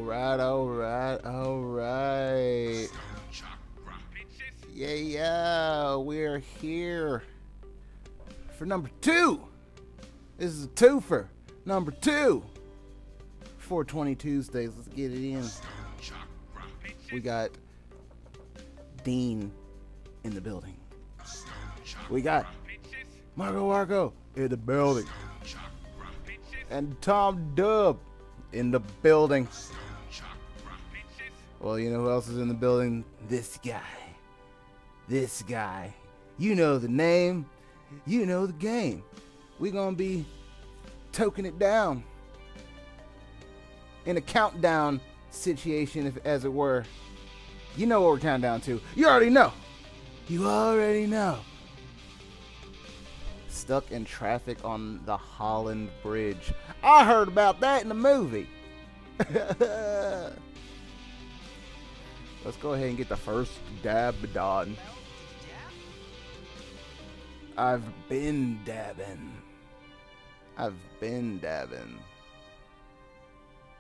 Alright, alright, alright. Yeah, we're here for number 2. This is a twofer. Number 2. 420 Tuesdays, let's get it in. We got Dean in the building. We got Marco in the building. And Tom Dub in the building. Well, you know who else is in the building? This guy. This guy. You know the name. You know the game. We're going to be toking it down in a countdown situation, if, as it were. You know what we're counting down to. You already know. You already know. Stuck in traffic on the Holland Bridge. I heard about that in the movie. Let's go ahead and get the first dab done. I've been dabbing.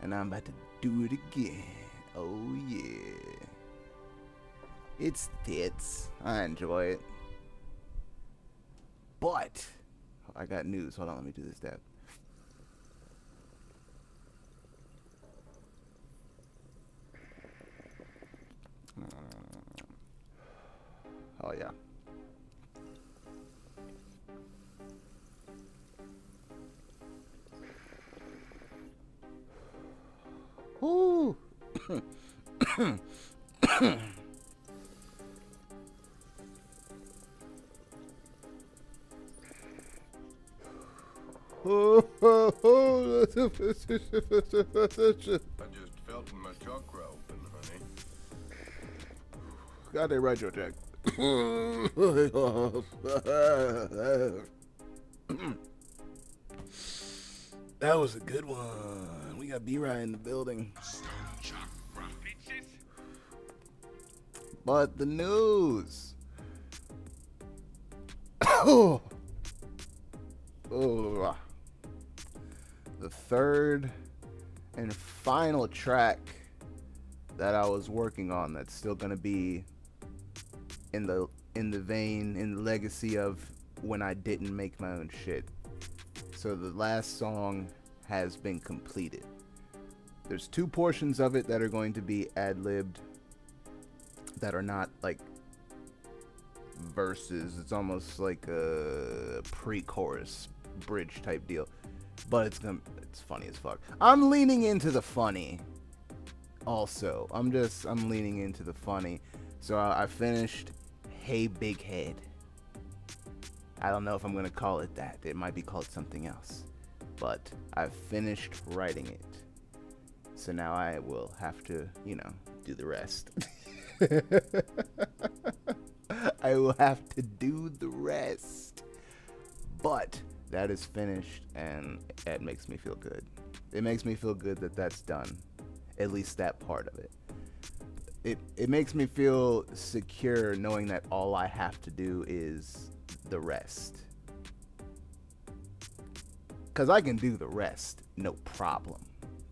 And I'm about to do it again. Oh yeah. It's tits. I enjoy it. But I got news. Hold on, let me do this dab. Oh yeah. Woo. I just felt my chakra open, honey. Got it right, Joe Jack. That was a good one. We got B-Rye in the building. But the news. Oh. The third and final track that I was working on that's still gonna be in the vein, in the legacy of when I didn't make my own shit. So the last song has been completed. There's 2 portions of it that are going to be ad-libbed that are not like verses. It's almost like a pre-chorus bridge type deal. But it's funny as fuck. I'm leaning into the funny. Also, I'm leaning into the funny. So I finished Hey Big Head. I don't know if I'm gonna call it that. It might be called something else. But I've finished writing it. So now I will have to, do the rest. I will have to do the rest. But that is finished, and it makes me feel good. It makes me feel good that that's done. At least that part of it. It makes me feel secure knowing that all I have to do is the rest. Because I can do the rest, no problem.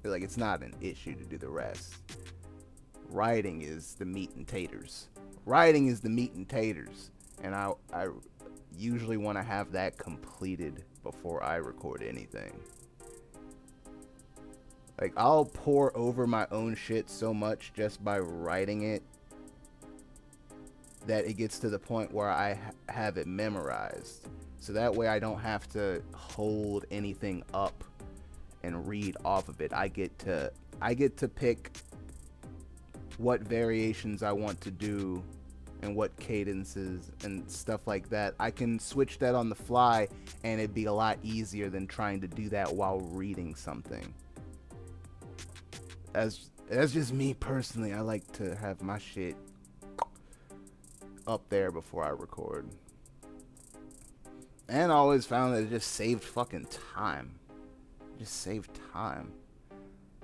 Like, it's not an issue to do the rest. Writing is the meat and taters. And I usually want to have that completed before I record anything. Like, I'll pour over my own shit so much just by writing it that it gets to the point where I have it memorized. So that way I don't have to hold anything up and read off of it. I get to pick what variations I want to do and what cadences and stuff like that. I can switch that on the fly, and it'd be a lot easier than trying to do that while reading something. That's just me personally. I like to have my shit up there before I record. And I always found that it just saved fucking time.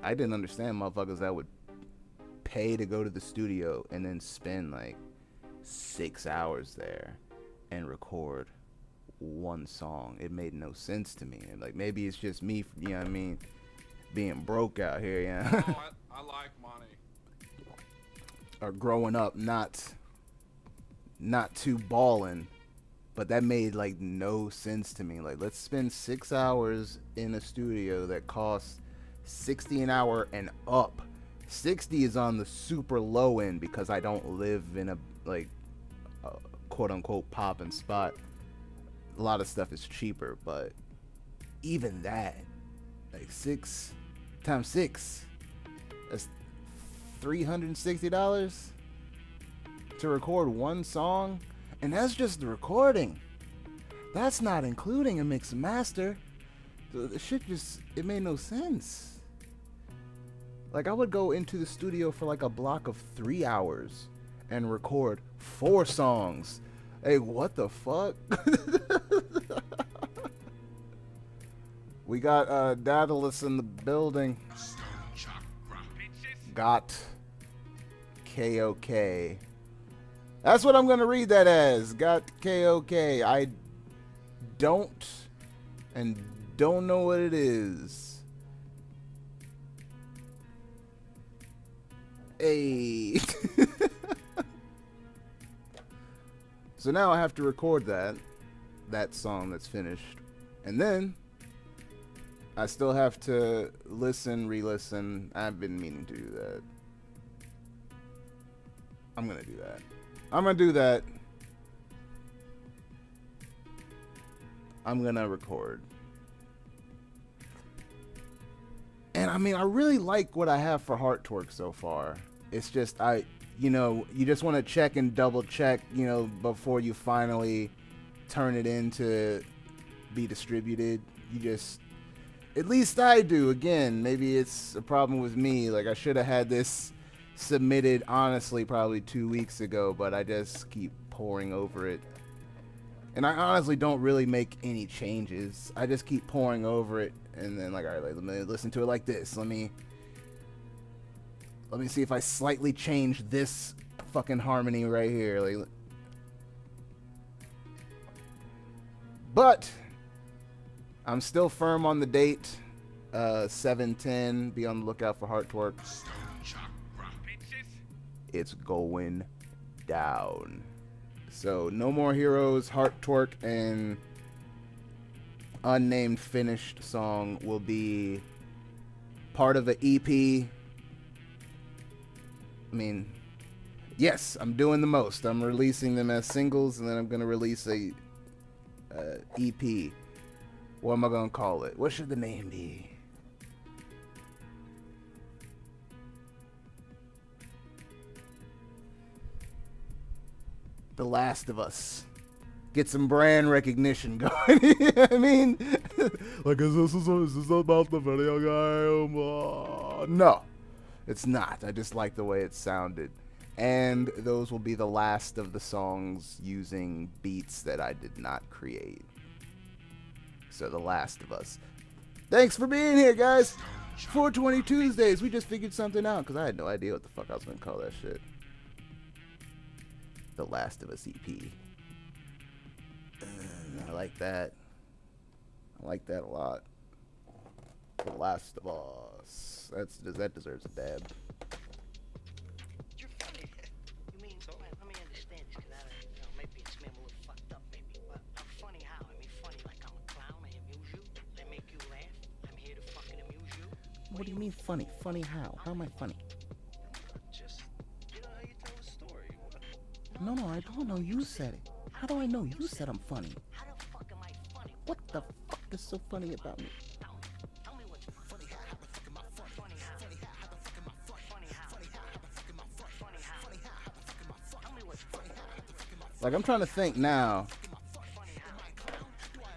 I didn't understand motherfuckers that would pay to go to the studio and then spend like 6 hours there and record one song. It made no sense to me. And like, maybe it's just me, you know what I mean? being broke out here, yeah. Oh, I like money. Or growing up, not too ballin', but that made like no sense to me. Like, let's spend 6 hours in a studio that costs 60 an hour and up. 60 is on the super low end because I don't live in a like quote unquote poppin' spot. A lot of stuff is cheaper, but even that, like 6 times 6, that's $360 to record one song, and that's just the recording. That's not including a mix and master. The shit just, it made no sense. Like, I would go into the studio for like a block of 3 hours and record 4 songs. Hey, what the fuck? We got Daedalus in the building. Stoned Chakra. Got KOK. That's what I'm gonna read that as. Got KOK. I don't know what it is. Hey. So now I have to record that song that's finished, and then I still have to listen, re-listen. I've been meaning to do that. I'm gonna do that. I'm gonna record. And I mean, I really like what I have for Heart Twerk so far. It's just, you just want to check and double check, before you finally turn it in to be distributed. At least I do. Again, maybe it's a problem with me. Like, I should have had this submitted, honestly, probably 2 weeks ago, but I just keep pouring over it. And I honestly don't really make any changes. I just keep pouring over it, and then like, all right, let me listen to it like this. Let me see if I slightly change this fucking harmony right here. Like, but I'm still firm on the date. 7/10. Be on the lookout for Heart Twerk. It's going down. So No More Heroes, Heart Twerk, and unnamed finished song will be part of an EP. I mean, yes, I'm doing the most. I'm releasing them as singles, and then I'm gonna release a EP. What am I gonna call it? What should the name be? The Last of Us. Get some brand recognition going. You know what I mean? Like, is this about the video game? No, it's not. I just like the way it sounded. And those will be the last of the songs using beats that I did not create. So, The Last of Us. Thanks for being here, guys. 420 Tuesdays. We just figured something out because I had no idea what the fuck I was going to call that shit. The Last of Us EP. I like that. I like that a lot. The Last of Us. That deserves a dab. You're funny. You mean, so let me understand this, because maybe it's me, I'm a little fucked up, maybe, but I'm funny how? I mean, funny like I'm a clown, I amuse you, I make you laugh, I'm here to fucking amuse you. What do you mean funny? Funny how? How am I funny? Just, how you tell a story. No, I don't know. You said it. How do I know? You said I'm funny. How the fuck am I funny? What the fuck is so funny about me? Tell me what's funny. How the fuck am I funny? Funny how? How the fuck am I funny? Funny how? How the fuck am I funny? Funny how? Tell me what's funny. Like, I'm trying to think now.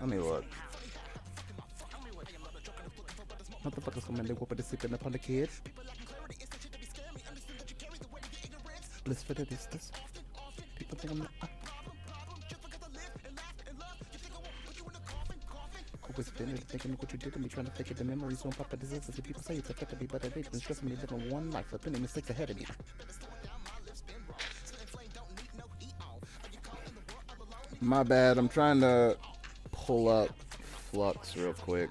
Let me look. Motherfuckers come in, they whoop it, sleeping upon the kids. Let's fit it, this. People think I'm not. Always been thinking of what you did to me, trying to take it. The memories won't pop at diseases. People say it's affected me, but they've been stressing me living one life, flipping mistakes ahead of me. My bad, I'm trying to pull up Flux real quick.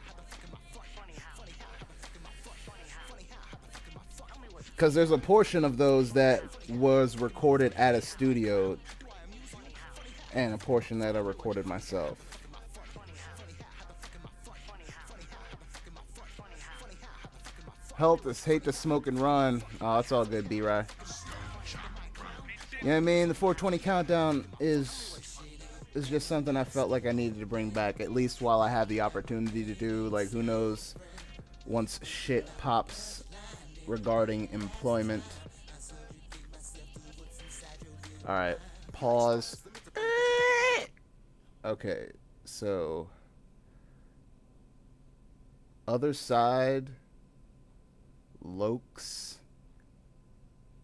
Because there's a portion of those that was recorded at a studio, and a portion that I recorded myself. Help us hate to smoke and run. Oh, it's all good, B-Rye. You know what I mean? The 420 countdown is just something I felt like I needed to bring back, at least while I have the opportunity to do. Like, who knows, once shit pops regarding employment. Alright, pause. Okay, so Other Side, Lokes,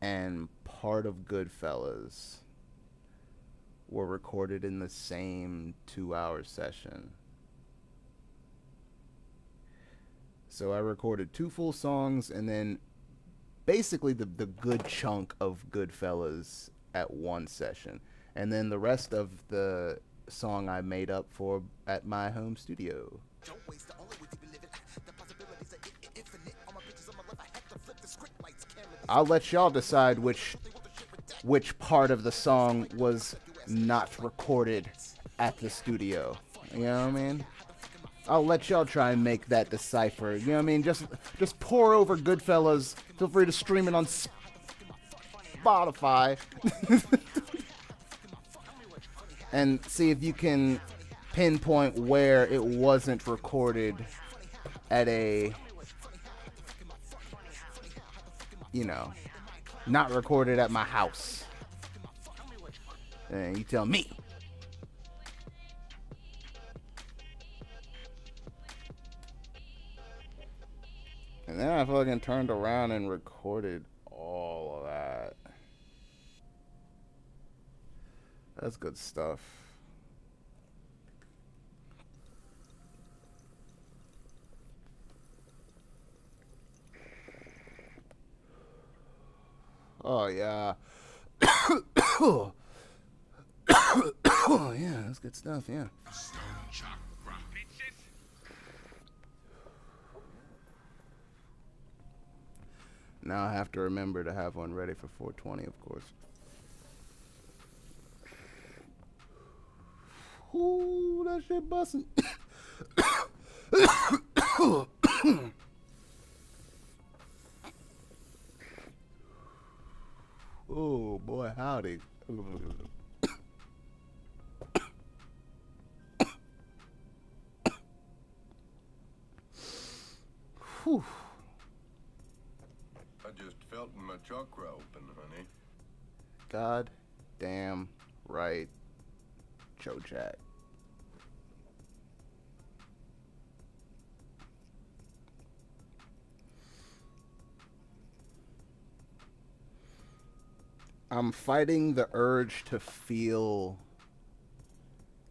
and part of Goodfellas were recorded in the same 2-hour session. So I recorded 2 full songs and then basically the good chunk of Goodfellas at 1 session. And then the rest of the song I made up for at my home studio. I'll let y'all decide which part of the song was not recorded at the studio. You know what I mean? I'll let y'all try and make that decipher. You know what I mean? Just pour over Goodfellas. Feel free to stream it on Spotify. And see if you can pinpoint where it wasn't recorded at a, you know, not recorded at my house. And you tell me. And then I fucking turned around and recorded all of that. That's good stuff. Oh, yeah. Oh, yeah, that's good stuff, yeah. Stoned Chakra. Bitches. Now I have to remember to have one ready for 420, of course. Ooh, that shit busting. Oh, boy, howdy. Whew. I just felt my chakra open, honey. God damn right, Joe Jack. I'm fighting the urge to feel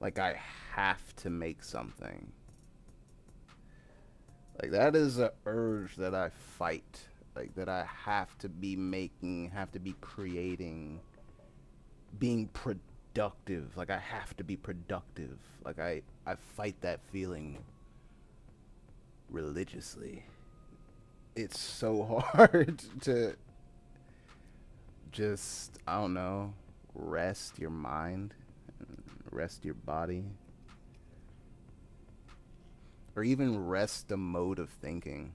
like I have to make something. Like, that is an urge that I fight. Like, that I have to be making, have to be creating, being productive. Like, I have to be productive. Like, I fight that feeling religiously. It's so hard to just, I don't know, rest your mind, rest your body, or even rest the mode of thinking.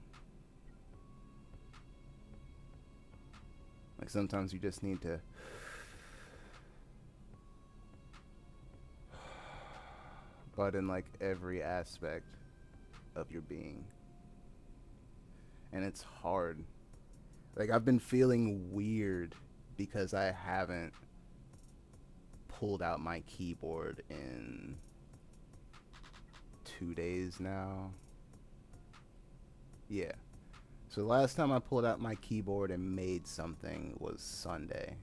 Like, sometimes you just need to but in like every aspect of your being. And it's hard. Like, I've been feeling weird because I haven't pulled out my keyboard in 2 days now. Yeah. So the last time I pulled out my keyboard and made something was Sunday.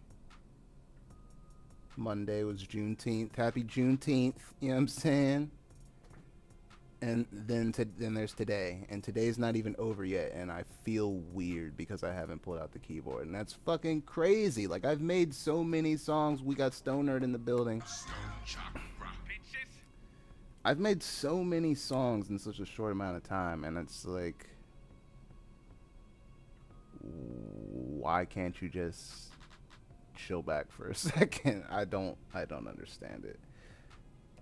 Monday was Juneteenth. Happy Juneteenth. You know what I'm saying? And then there's today. And today's not even over yet. And I feel weird because I haven't pulled out the keyboard. And that's fucking crazy. Like, I've made so many songs. We got Stone Nerd in the building. Stoned Chakra. Bitches. I've made so many songs in such a short amount of time. And it's like, why can't you just chill back for a second? I don't understand it.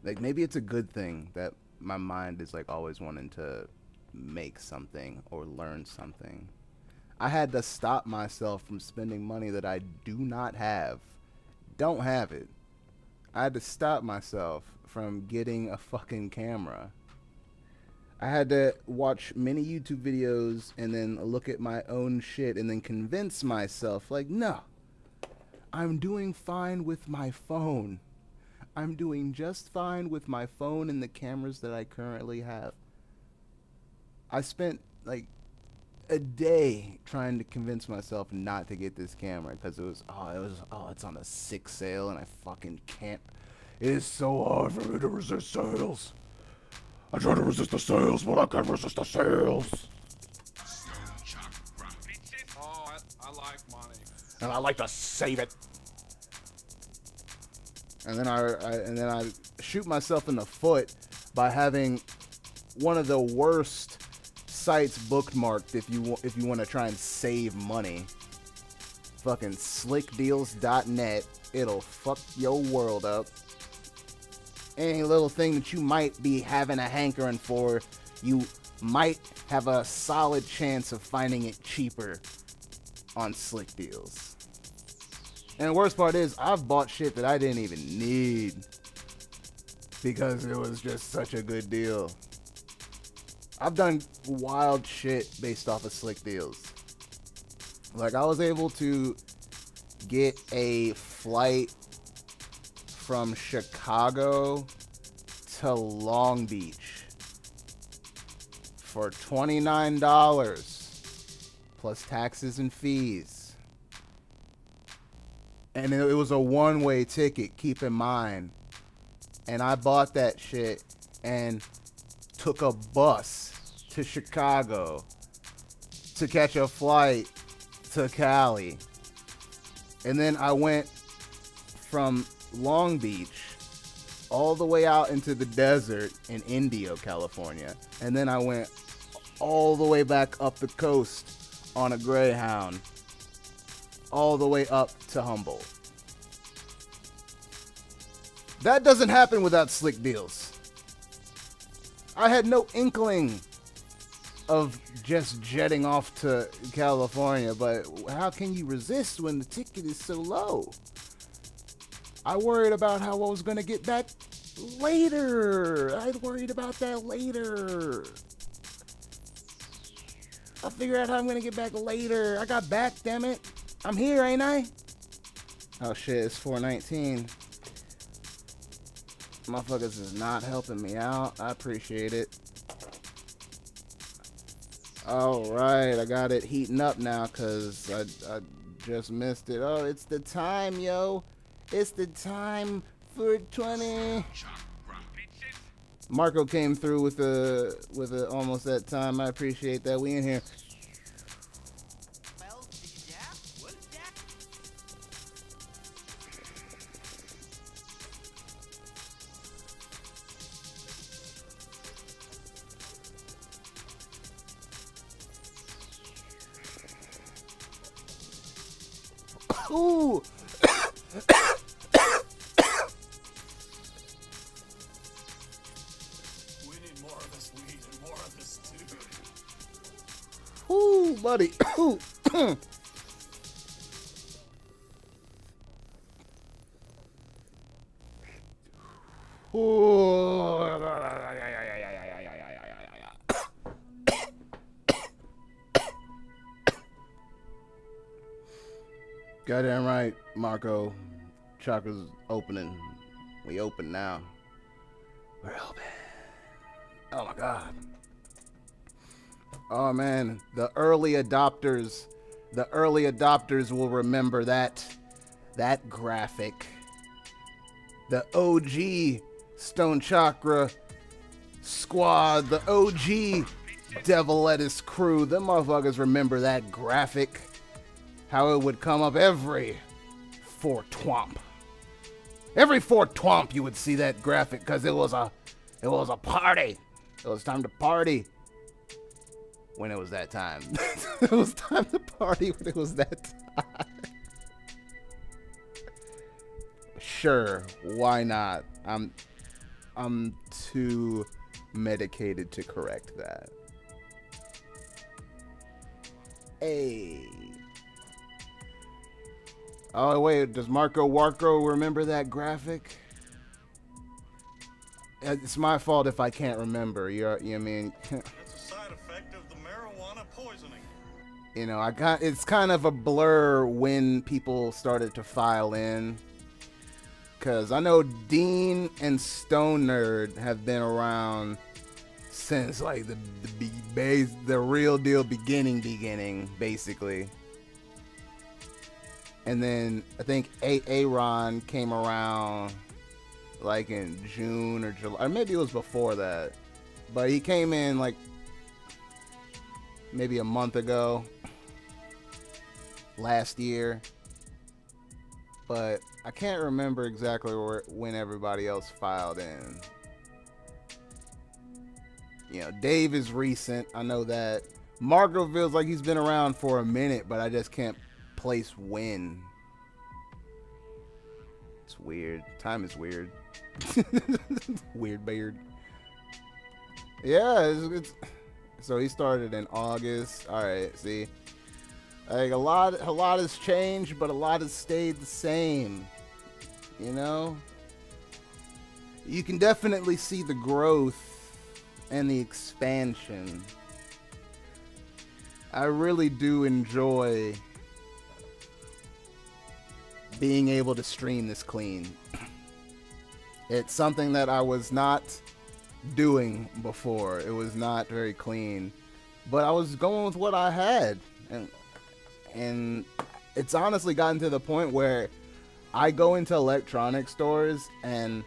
Like, maybe it's a good thing that my mind is like always wanting to make something or learn something. I had to stop myself from spending money that I do not have. Don't have it. I had to stop myself from getting a fucking camera. I had to watch many YouTube videos and then look at my own shit and then convince myself, like, no, I'm doing fine with my phone. I'm doing just fine with my phone and the cameras that I currently have. I spent like a day trying to convince myself not to get this camera because it's on a 6 sale and I fucking can't. It is so hard for me to resist sales. I try to resist the sales, but I can't resist the sales. Stoned Chakra, bitches. Oh, I like money. And I like to save it. And then I shoot myself in the foot by having one of the worst sites bookmarked if you want to try and save money. Fucking slickdeals.net. It'll fuck your world up. Any little thing that you might be having a hankering for, you might have a solid chance of finding it cheaper on Slick Deals. And the worst part is, I've bought shit that I didn't even need because it was just such a good deal. I've done wild shit based off of Slick Deals. Like, I was able to get a flight from Chicago to Long Beach for $29 plus taxes and fees. And it was a one-way ticket, keep in mind. And I bought that shit and took a bus to Chicago to catch a flight to Cali. And then I went from Long Beach all the way out into the desert in Indio, California. And then I went all the way back up the coast on a Greyhound all the way up to Humboldt. That doesn't happen without Slick Deals. I had no inkling of just jetting off to California, but how can you resist when the ticket is so low? I worried about how I was going to get back later. I worried about that later. I'll figure out how I'm going to get back later. I got back, damn it. I'm here, ain't I? Oh shit, it's 4:19. Motherfuckers is not helping me out. I appreciate it. Alright, I got it heating up now because I just missed it. Oh, it's the time, yo. It's the time for 20. Chakra, bitches. Marco came through with a almost that time. I appreciate that. We in here. Well, yeah, what is that? Ooh. We need more of this weed and more of this dude. Ooh, buddy. Ooh. Goddamn right, Marco. Chakra's opening. We open now. We're open. Oh my god. Oh man, the early adopters will remember that graphic. The OG Stoned Chakra squad, the OG Devil Lettuce crew, them motherfuckers remember that graphic. How it would come up every 420. Every 420 you would see that graphic because it was a party. It was time to party. when it was that time. It was time to party when it was that time. Sure, why not? I'm too medicated to correct that. Hey. Oh wait, does Marco Warco remember that graphic? It's my fault if I can't remember. You know what I mean? That's a side effect of the marijuana poisoning. You know, it's kind of a blur when people started to file in. Cause I know Dean and Stone Nerd have been around since like the real deal beginning basically. And then I think Aaron came around like in June or July, or maybe it was before that. But he came in like maybe a month ago, last year. But I can't remember exactly when everybody else filed in. You know, Dave is recent. I know that. Marco feels like he's been around for a minute, but I just can't place when. It's weird. Time is weird. Weird beard. Yeah, it's so he started in August. All right, see. Like a lot has changed, but a lot has stayed the same. You know? You can definitely see the growth and the expansion. I really do enjoy being able to stream this clean. It's something that I was not doing before. It was not very clean, but I was going with what I had, and it's honestly gotten to the point where I go into electronic stores and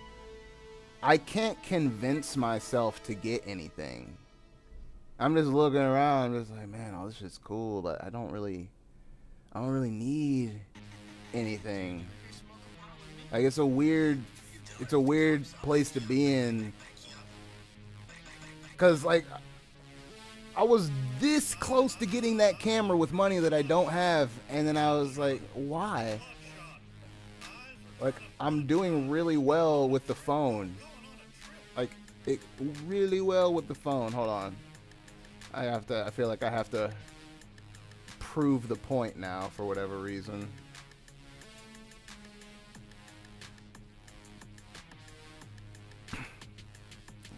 I can't convince myself to get anything. I'm just looking around, just like, man, all this shit's cool, but I don't really need anything. Like it's a weird place to be in, cause like I was this close to getting that camera with money that I don't have, and then I was like, why? Like I'm doing really well with the phone, really well with the phone. Hold on, I feel like I have to prove the point now for whatever reason.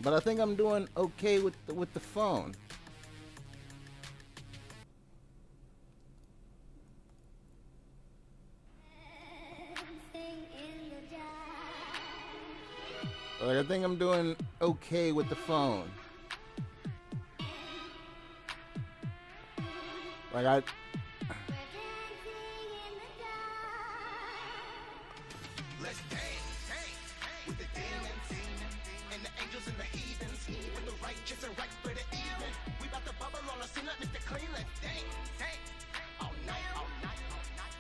But I think I'm doing okay with the phone. Like I think I'm doing okay with the phone. Like I Let's dance with the demons and the angels and the heathens, with the righteous and right for the even. We about to bubble on the scene like Mr. Clean. Let's dance all night, all night, all night,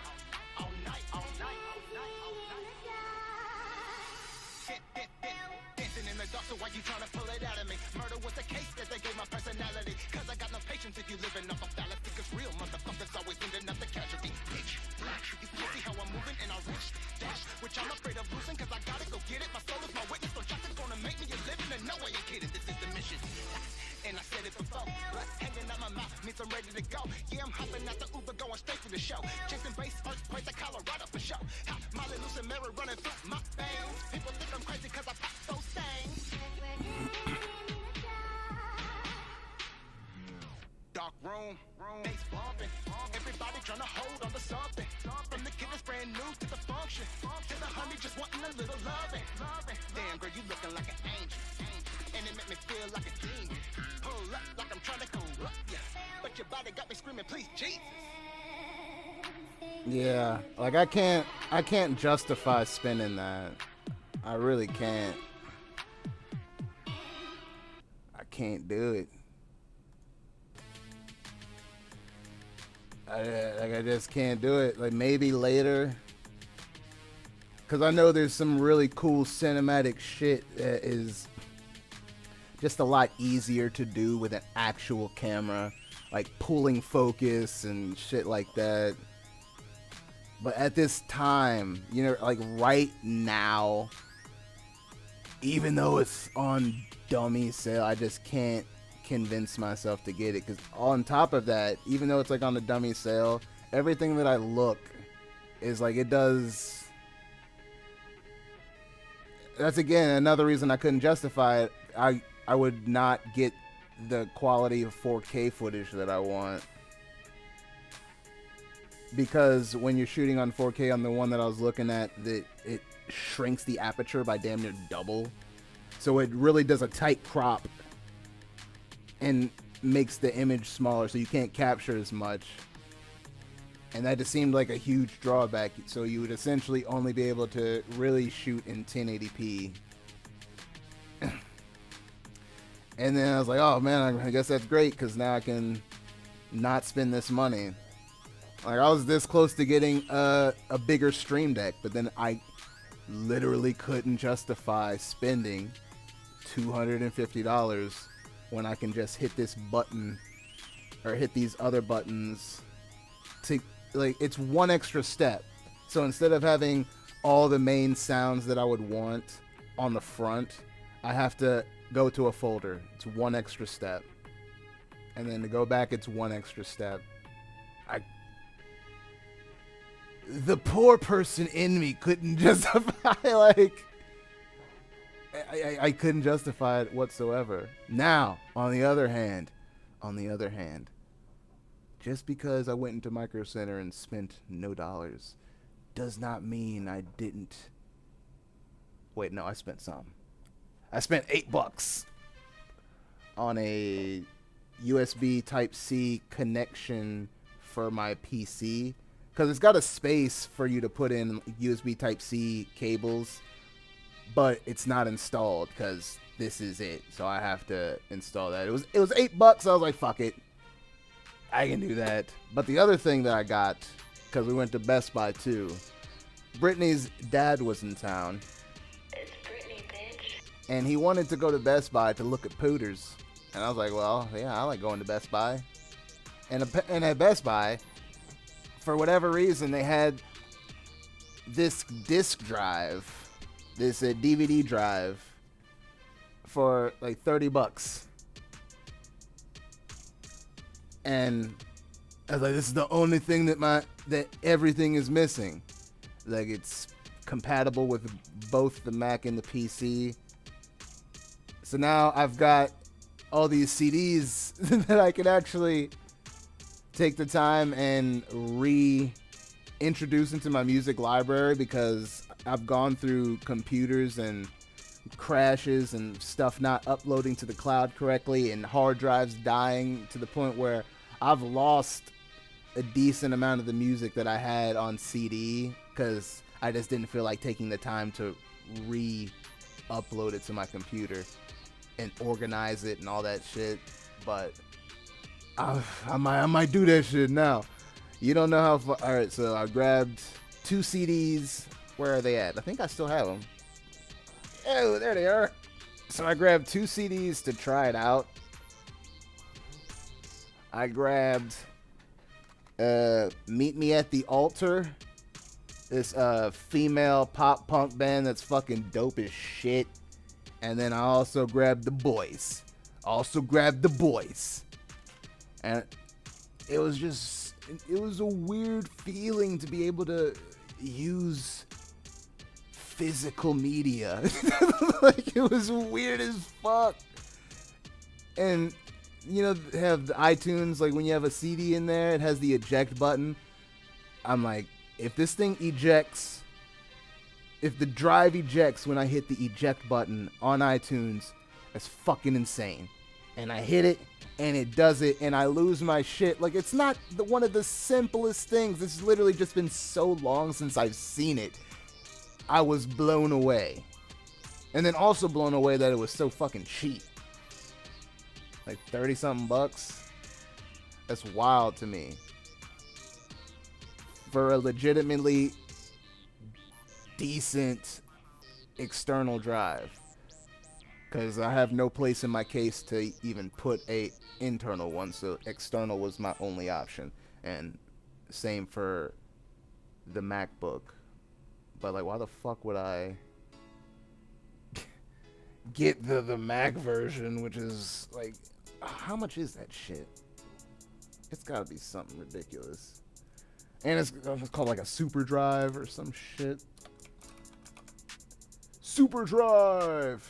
all night, all night, all night, all night. Dancing in the dark, so why you tryna pull it out of me? Murder was the case that they gave my personality. Cause I got no patience if you living off a fallacy. Cause real motherfuckers always ending up the casualty. Bitch, black, you can't see how I'm moving and I reach dash, which I'm afraid of losing. Cause I gotta go get it. My soul is my witness, so justice gonna make me a living. And no, I ain't kidding, this is the mission. And I said it before, blood hanging out my mouth means I'm ready to go. Yeah, I'm hopping out the Uber, going straight to the show. Chasing bass, earthquakes in Colorado for show. Ha, Molly loose and Mary running through my veins. People think I'm crazy cause I pop those things. Dark room, bass bumping. Everybody trying to hold on to something. From the kid that's brand new to the function, to the honey just wanting a little loving. Damn girl, you looking like an angel, and it make me feel like a demon. Pull up like I'm trying to corrupt ya, but your body got me screaming, please Jesus. Yeah, like I can't justify spending that. I really can't. I can't do it. I just can't do it. Like maybe later, because I know there's some really cool cinematic shit that is just a lot easier to do with an actual camera. like pulling focus and shit like that. But at this time, you know, like right now, even though it's on dummy sale, I just can't convince myself to get it. Because on top of that, even though it's like on the dummy sale, everything that I look is like it does. That's again another reason I couldn't justify it. I would not get the quality of 4K footage that I want. Because when you're shooting on 4K on the one that I was looking at, it shrinks the aperture by damn near double. So it really does a tight crop and makes the image smaller, so you can't capture as much. And that just seemed like a huge drawback. So you would essentially only be able to really shoot in 1080p. And then I was like, oh man, I guess that's great, because now I can not spend this money. Like, I was this close to getting a bigger Stream Deck, but then I literally couldn't justify spending $250 when I can just hit this button or hit these other buttons to, like, it's one extra step. So instead of having all the main sounds that I would want on the front, I have to go to a folder. It's one extra step. And then to go back, it's one extra step. The poor person in me couldn't justify, like, I couldn't justify it whatsoever. Now, on the other hand, just because I went into Micro Center and spent no dollars does not mean I didn't. Wait, no, I spent some. I spent $8 on a USB Type-C connection for my PC. Because it's got a space for you to put in USB Type-C cables, but it's not installed because this is it. So I have to install that. It was $8. I was like, fuck it, I can do that. But the other thing that I got, because we went to Best Buy too, Brittany's dad was in town. It's Brittany, bitch. And he wanted to go to Best Buy to look at pooters. And I was like, well, yeah, I like going to Best Buy. And at Best Buy, for whatever reason, they had this disc drive, this DVD drive, for like $30. And I was like, this is the only thing that everything is missing. Like, it's compatible with both the Mac and the PC. So now I've got all these CDs that I can actually take the time and reintroduce into my music library, because I've gone through computers and crashes and stuff not uploading to the cloud correctly and hard drives dying to the point where I've lost a decent amount of the music that I had on CD because I just didn't feel like taking the time to re-upload it to my computer and organize it and all that shit. But I might do that shit now. You don't know how far. All right, so I grabbed 2 CDs. Where are they at? I think I still have them. Oh, there they are. So I grabbed 2 CDs to try it out. I grabbed Meet Me at the Altar. This female pop punk band that's fucking dope as shit. And then I also grabbed The Boys. And it was a weird feeling to be able to use physical media. Like, it was weird as fuck. And, you know, have the iTunes, like when you have a CD in there, it has the eject button. I'm like, if this thing ejects, if the drive ejects when I hit the eject button on iTunes, that's fucking insane. And I hit it, and it does it, and I lose my shit. Like, it's not one of the simplest things. This has literally just been so long since I've seen it. I was blown away. And then also blown away that it was so fucking cheap. Like 30-something bucks. That's wild to me. For a legitimately decent external drive. because I have no place in my case to even put a internal one, so external was my only option. And same for the MacBook. But like, why the fuck would I get the Mac version, which is like, how much is that shit? It's gotta be something ridiculous. And it's called like a super drive or some shit. Super drive,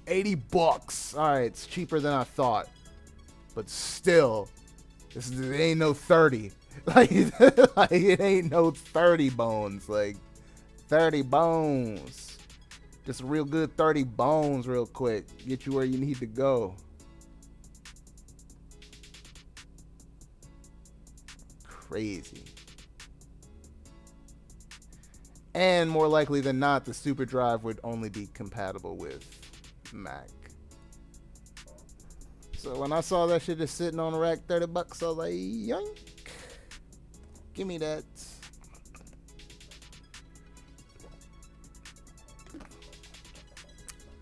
$80. All right, it's cheaper than I thought, but still, it ain't no 30. Like, like it ain't no 30 bones. Like 30 bones, just a real good 30 bones, real quick, get you where you need to go. Crazy. And more likely than not, the super drive would only be compatible with Mac. So when I saw that shit just sitting on the rack, $30, I was like, yoink, give me that.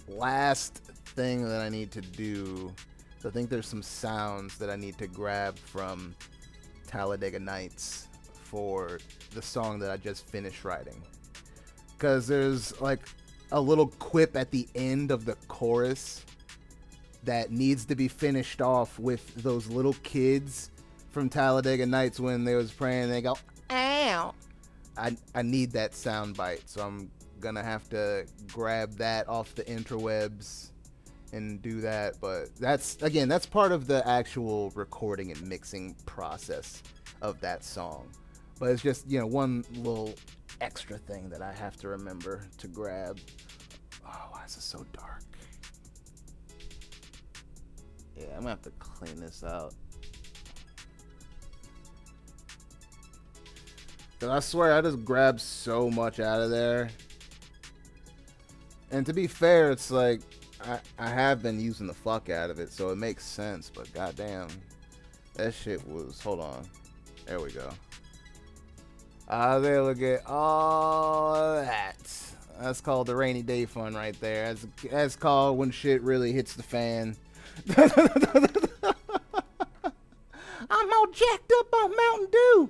Last thing that I need to do, I think there's some sounds that I need to grab from Talladega Nights for the song that I just finished writing. Because there's like a little quip at the end of the chorus that needs to be finished off with those little kids from Talladega Nights when they was praying. They go, ow. I need that sound bite, so I'm gonna have to grab that off the interwebs and do that. But that's part of the actual recording and mixing process of that song. But it's just, one little extra thing that I have to remember to grab. Oh, why is it so dark? Yeah, I'm gonna have to clean this out. Cause I swear I just grabbed so much out of there. And to be fair, it's like I have been using the fuck out of it, so it makes sense. But goddamn, that shit was. Hold on, there we go. There, look at all that. That's called the rainy day fun right there. That's called when shit really hits the fan. I'm all jacked up on Mountain Dew.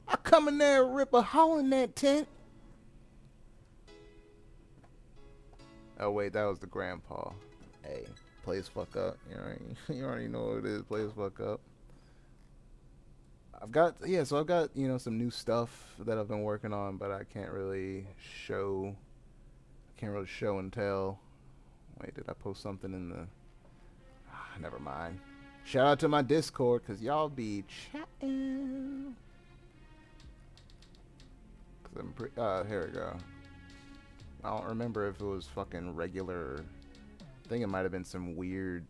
I come in there and rip a hole in that tent. Oh wait, that was the grandpa. Hey, play as fuck up. You already know what it is. Play as fuck up. I've got some new stuff that I've been working on, but I can't really show and tell. Wait, did I post something in the? Never mind. Shout out to my Discord, cause y'all be chatting. Here we go. I don't remember if it was fucking regular. I think it might have been some weird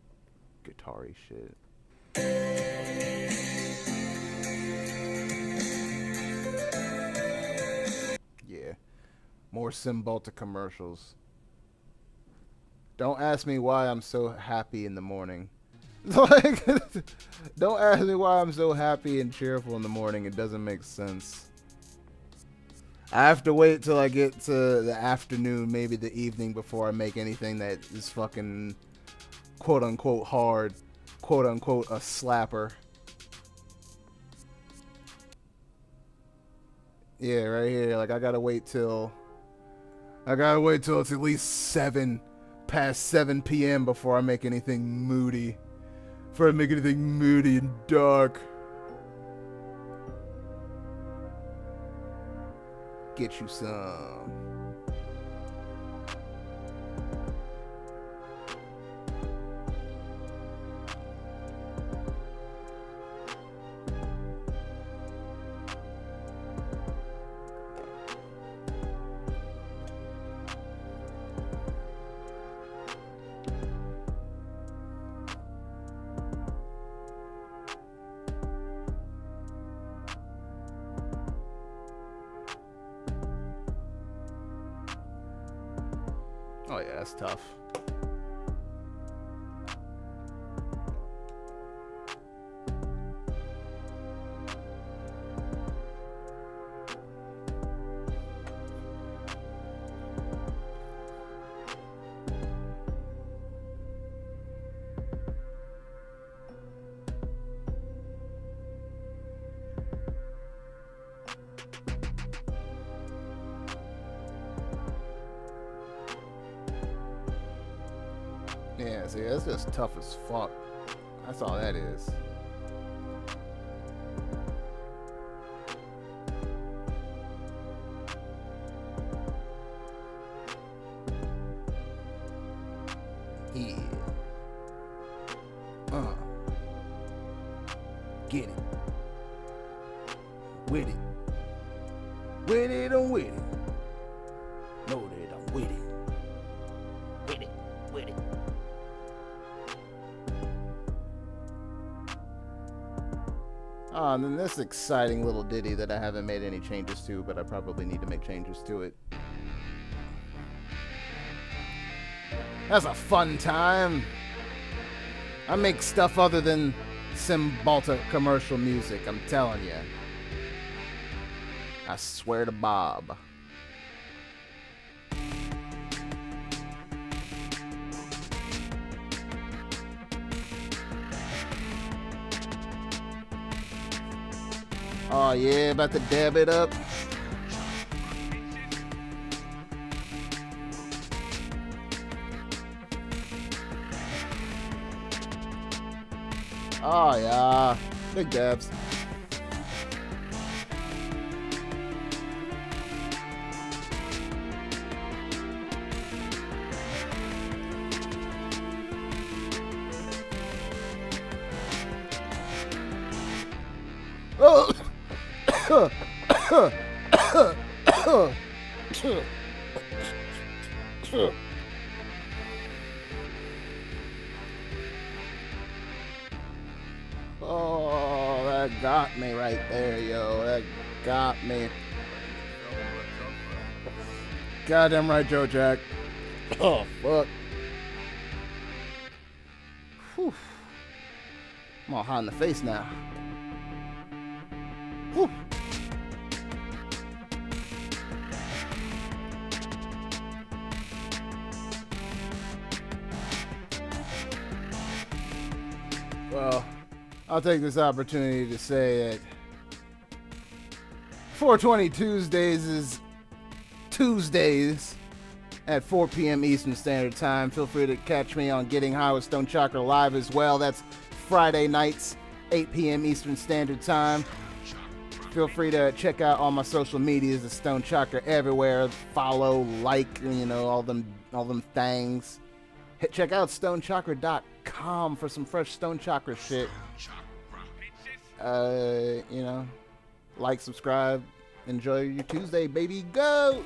guitar-y shit. Yeah. More Cymbalta commercials. Don't ask me why I'm so happy in the morning. Like, don't ask me why I'm so happy and cheerful in the morning. It doesn't make sense. I have to wait till I get to the afternoon, maybe the evening, before I make anything that is fucking quote-unquote hard, quote-unquote a slapper. Yeah, right here. Like, I gotta wait till it's at least past 7 p.m. before I make anything moody. Before I make anything moody and dark. Get you some. Oh yeah, that's tough. Yeah, see, that's just tough as fuck. That's all that is. Yeah. Get it. With it. With it, I'm with it. Know that I'm with it. With it. With it. And then this exciting little ditty that I haven't made any changes to, but I probably need to make changes to it. That's a fun time. I make stuff other than Cymbalta commercial music, I'm telling you. I swear to Bob. Oh yeah, about to dab it up. Oh yeah, big dabs. Oh. Oh, that got me right there, yo. That got me. Goddamn right, Joe Jack. Oh, fuck. Whew. I'm all hot in the face now. Whew. Well, I'll take this opportunity to say that 420 Tuesdays is Tuesdays at 4 p.m. Eastern Standard Time. Feel free to catch me on Getting High with Stoned Chakra live as well. That's Friday nights, 8 p.m. Eastern Standard Time. Feel free to check out all my social medias at Stoned Chakra everywhere. Follow, like, all them things. Check out stonechakra.com for some fresh Stoned Chakra shit. Like, subscribe, enjoy your Tuesday, baby. Go!